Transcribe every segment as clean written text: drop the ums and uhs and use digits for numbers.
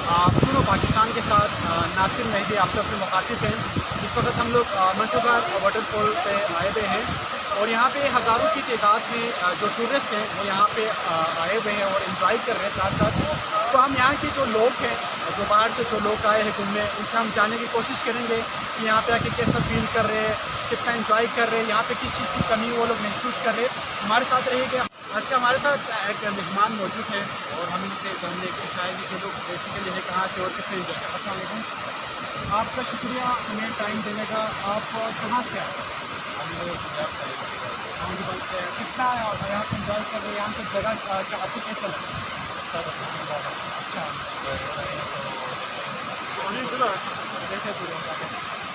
सुनो पाकिस्तान के साथ नासिर मेहदी आप सबसे मुखातिब हैं। इस वक्त हम लोग मंटूगार वाटरफॉल पे आए हुए हैं और यहाँ पे हज़ारों की तादाद में जो टूरिस्ट हैं वो यहाँ पे आए हुए हैं और इन्जॉय कर रहे हैं साथ साथ। तो हम यहाँ के जो लोग हैं, जो बाहर से जो लोग आए हैं घूमने, उनसे हम जानने की कोशिश करेंगे कि यहाँ पे आके कैसा फील कर रहे हैं, कितना इन्जॉय कर रहे हैं, यहाँ पे किस चीज़ की कमी वो लोग महसूस कर रहे हैं। हमारे साथ रहेंगे। अच्छा, हमारे साथ एक मेहमान मौजूद है और हम इनसे जानने की चाहेंगे कि लोग बेसिकली है कहाँ से और कितने इन्जॉय करते हैं। अस्सलाम वालेकुम, आपका शुक्रिया हमें टाइम देने का। आप कहाँ से आए? हम लोग पंजाब से आए गांधीबल से। कितना यहाँ पे इन्जॉय कर रहे हैं? यहाँ की जगह आपको कैसा लगा? सब अच्छा, अच्छा जैसे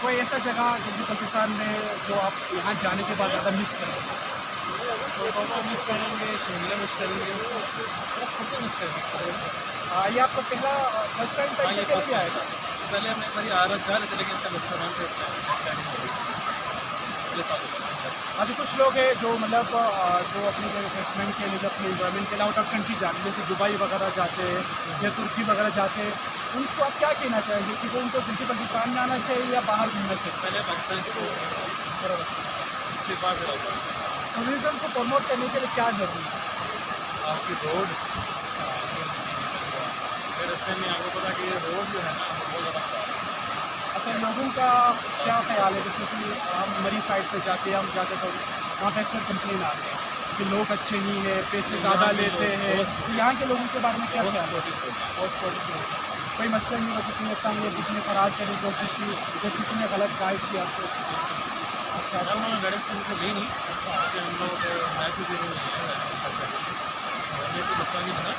कोई ऐसा जगह जो पाकिस्तान में जो आप यहाँ जाने के बाद ज़्यादा मिस करें? तो बहुत मिस करेंगे, शिमला मिस करेंगे, बस सबको मिस करेंगे। ये आपका पहला फर्स्ट टाइम हाँ, ये कैसे फर्स्ट भी टाइम आएगा? पहले हम एक बार आ रहा जा रहे थे, लेकिन सब रेस्टोरेंट पे प्लानिंग हो गई पिछले साल हो गया। अभी कुछ लोग हैं जो मतलब जो अपने रिफ्रेशमेंट के लिए, अपने इन्जॉयमेंट के लिए आउट ऑफ कंट्री जाते हैं, जैसे दुबई वगैरह जाते हैं या तुर्की वगैरह जाते हैं। उनको आप क्या कहना चाहेंगे कि वो उनको दिल्ली पाकिस्तान में आना चाहिए या बाहर घूमना चाहिए? पहले पाकिस्तान को उसके बाद फिर आऊँगा। टूरिज़्म को प्रमोट करने के लिए क्या ज़रूरी है? आपकी रोड फिर इससे में आपको पता कि ये रोड जो है ना बहुत ज़्यादा खराब है। अच्छा, लोगों का क्या ख्याल है? जैसे कि हम मरी साइड पे जाते हैं, हम जाते तो वहाँ पे अक्सर कंप्लेन आते हैं कि लोग अच्छे नहीं है, पैसे ज़्यादा यहाँ के लेते लोग हैं। बहुत- तो यहाँ के लोगों के बारे में क्या बहुत ख्याल है? सपोर्टिव लोग हैं। बहुत पॉजिटिव कोई मसला नहीं हुआ, किसी ने तंग या किसी ने फरार करने की कोशिश की या किसी ने गलत गाइड किया आपको? अच्छा, हम लोग गाइडेंस की से ली नहीं, क्योंकि हम लोग मैप भी नहीं है, हमें तो मसला नहीं बना।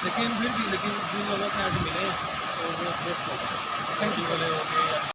लेकिन फिर भी जिन लोगों से आज मिले तो वो दोस्त लोग थैंक यू वाले हो गए या